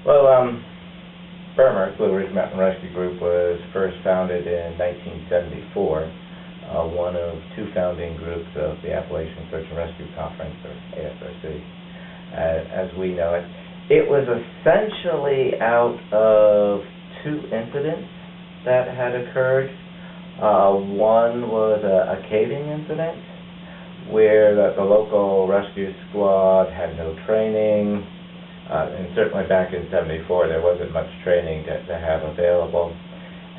Well, BRMRG, Blue Ridge Mountain Rescue Group, was first founded in 1974, one of two founding groups of the Appalachian Search and Rescue Conference, or ASRC, as we know it. It was essentially out of two incidents that had occurred. One was a caving incident where the local rescue squad had no training, and certainly back in '74 there wasn't much training to have available.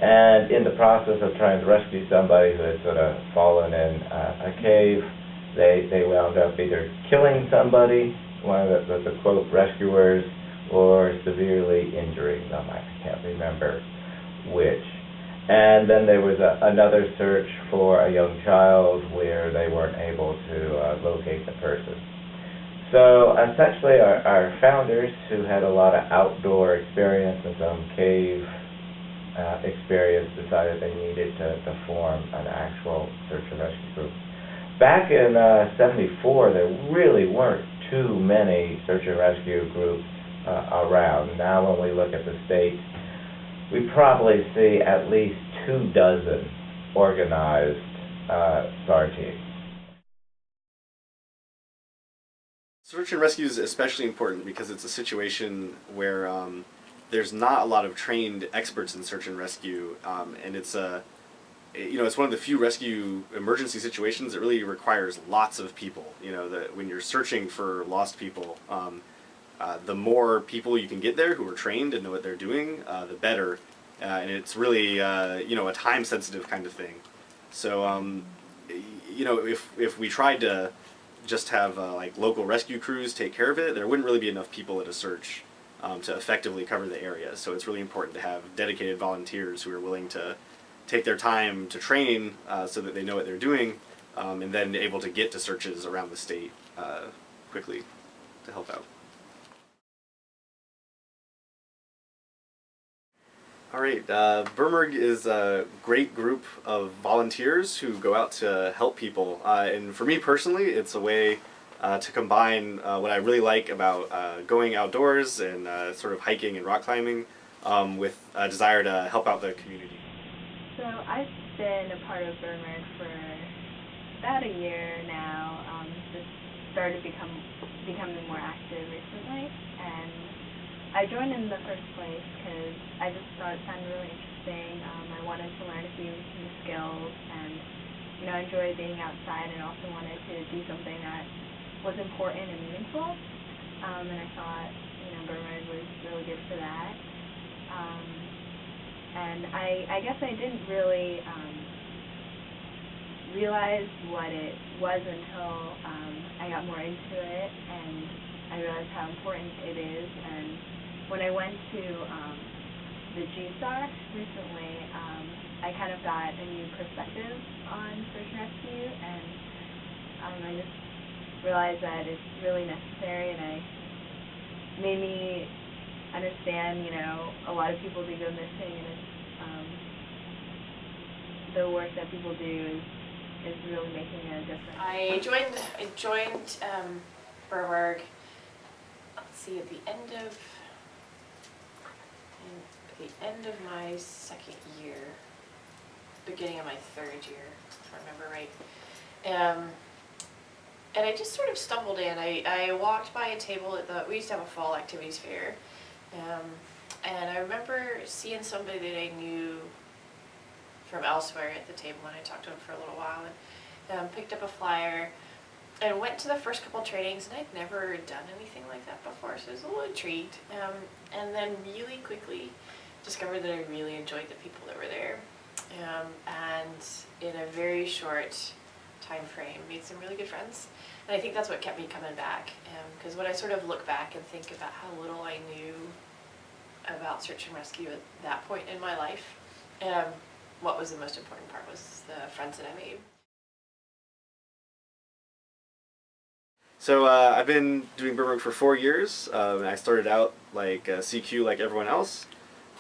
And in the process of trying to rescue somebody who had sort of fallen in a cave, they wound up either killing somebody, one of the quote rescuers, or severely injuring them. I can't remember which. And then there was another search for a young child where they weren't able to locate the person. So essentially our founders, who had a lot of outdoor experience and some cave experience, decided they needed to form an actual search and rescue group. Back in '74, there really weren't too many search and rescue groups around. Now when we look at the state, we probably see at least 24 organized SAR teams. Search and rescue is especially important because it's a situation where there's not a lot of trained experts in search and rescue, and it's it's one of the few rescue emergency situations that really requires lots of people. When you're searching for lost people, the more people you can get there who are trained and know what they're doing, the better. And it's really a time-sensitive kind of thing. So if we tried to just have like local rescue crews take care of it, there wouldn't really be enough people at a search to effectively cover the area. So it's really important to have dedicated volunteers who are willing to take their time to train so that they know what they're doing, and then able to get to searches around the state quickly to help out. All right, BRMRG is a great group of volunteers who go out to help people. And for me personally, it's a way to combine what I really like about going outdoors and sort of hiking and rock climbing with a desire to help out the community. So I've been a part of BRMRG for about a year now. Just started becoming more active recently, and I joined in the first place because I just thought it sounded really interesting. I wanted to learn a few new skills, and I enjoy being outside, and also wanted to do something that was important and meaningful. And I thought BRMRG was really good for that. And I guess I didn't really realize what it was until I got more into it, and I realized how important it is. And when I went to the GSAR recently, I kind of got a new perspective on search and rescue, and I just realized that it's really necessary, and it made me understand, a lot of people do go missing, and it's the work that people do is really making a difference. I joined BRMRG, let's see, at the end of my second year, beginning of my third year, if I remember right. And I just sort of stumbled in. I walked by a table we used to have a fall activities fair, and I remember seeing somebody that I knew from elsewhere at the table, and I talked to him for a little while, and picked up a flyer and went to the first couple trainings, and I'd never done anything like that before, so I was a little intrigued, and then really quickly discovered that I really enjoyed the people that were there, and in a very short time frame made some really good friends. And I think that's what kept me coming back, because when I sort of look back and think about how little I knew about search and rescue at that point in my life, what was the most important part was the friends that I made. So I've been doing BRMRG for 4 years, and I started out like CQ like everyone else,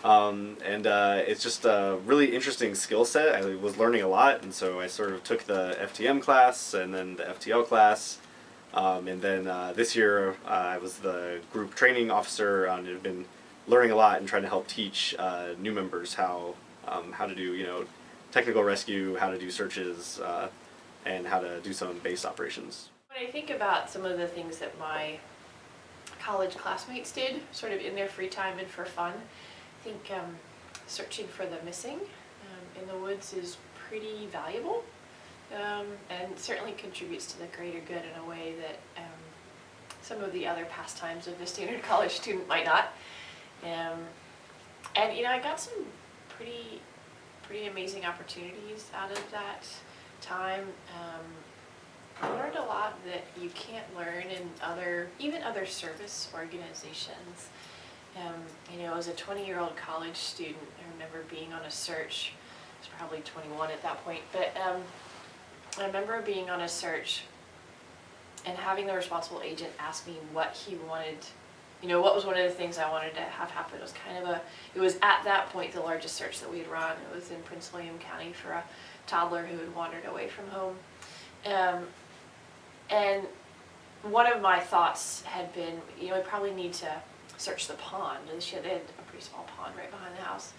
and it's just a really interesting skill set. I was learning a lot, and so I sort of took the FTM class and then the FTL class, and then this year I was the group training officer, and it had been learning a lot and trying to help teach new members how to do technical rescue, how to do searches, and how to do some base operations. When I think about some of the things that my college classmates did, sort of in their free time and for fun, I think searching for the missing in the woods is pretty valuable, and certainly contributes to the greater good in a way that some of the other pastimes of the standard college student might not. And I got some pretty amazing opportunities out of that time. I learned a lot that you can't learn in even other service organizations. As a 20-year-old college student, I remember being on a search. I was probably 21 at that point, but I remember being on a search and having the responsible agent ask me what he wanted. What was one of the things I wanted to have happen. It was it was at that point the largest search that we had run. It was in Prince William County for a toddler who had wandered away from home. And one of my thoughts had been, we probably need to search the pond. They had a pretty small pond right behind the house.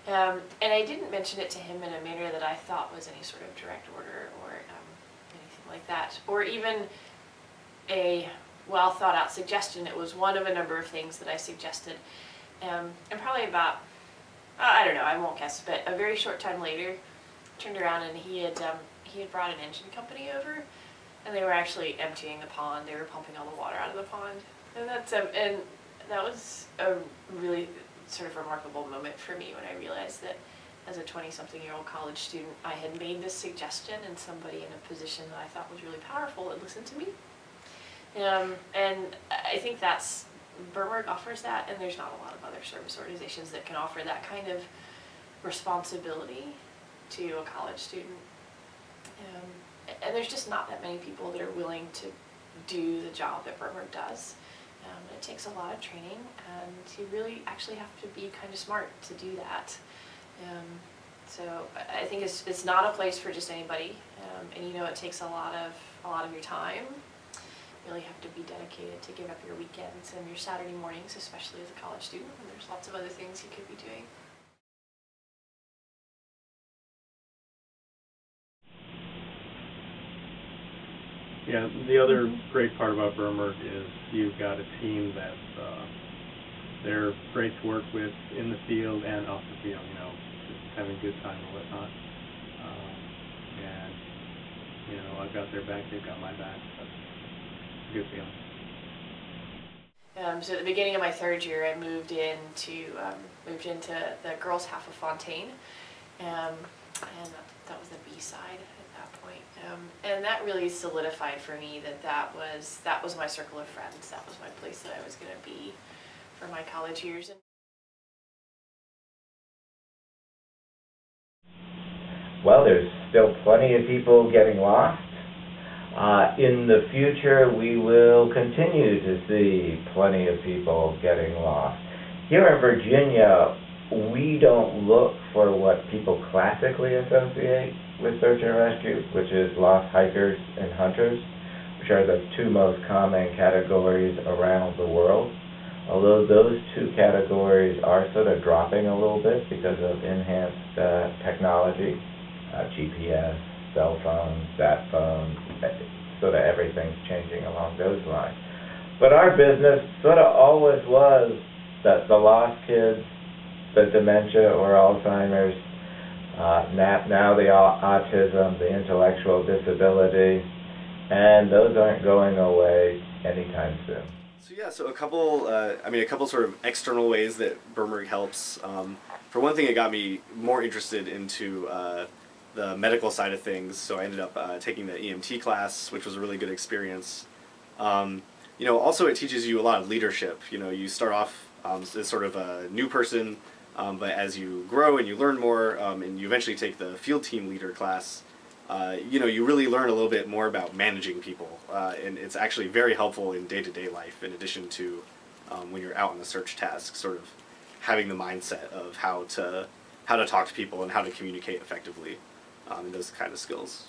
And I didn't mention it to him in a manner that I thought was any sort of direct order or anything like that, or even a well thought out suggestion. It was one of a number of things that I suggested. And probably about, I don't know, I won't guess, but a very short time later, turned around and he had brought an engine company over, and they were actually emptying the pond. They were pumping all the water out of the pond, and that was a really sort of remarkable moment for me when I realized that as a 20-something-year-old college student, I had made this suggestion, and somebody in a position that I thought was really powerful had listened to me. And I think BRMRG offers that, and there's not a lot of other service organizations that can offer that kind of responsibility to a college student. And there's just not that many people that are willing to do the job that BRMRG does. It takes a lot of training, and you really actually have to be kind of smart to do that. So I think it's not a place for just anybody, and it takes a lot of your time. You really have to be dedicated to give up your weekends and your Saturday mornings, especially as a college student, when there's lots of other things you could be doing. Yeah, the other great part about BRMRG is you've got a team that they're great to work with in the field and off the field, just having a good time and whatnot. And, I've got their back, they've got my back. That's a good feeling. So at the beginning of my third year, I moved into the girls' half of Fontaine, and that was the B side at that point. And that really solidified for me that was my circle of friends. That was my place that I was going to be for my college years. Well, there's still plenty of people getting lost. In the future, we will continue to see plenty of people getting lost. Here in Virginia, we don't look for what people classically associate with search and rescue, which is lost hikers and hunters, which are the two most common categories around the world. Although those two categories are sort of dropping a little bit because of enhanced technology, GPS, cell phones, sat phones, sort of everything's changing along those lines. But our business sort of always was that the lost kids, the dementia or Alzheimer's, now the autism, the intellectual disability, and those aren't going away anytime soon. So a couple sort of external ways that BRMRG helps. For one thing, it got me more interested into the medical side of things, so I ended up taking the EMT class, which was a really good experience. Also it teaches you a lot of leadership. You start off as sort of a new person, but as you grow and you learn more, and you eventually take the field team leader class, you really learn a little bit more about managing people, and it's actually very helpful in day-to-day life, in addition to when you're out on the search task, sort of having the mindset of how to talk to people and how to communicate effectively, and those kind of skills.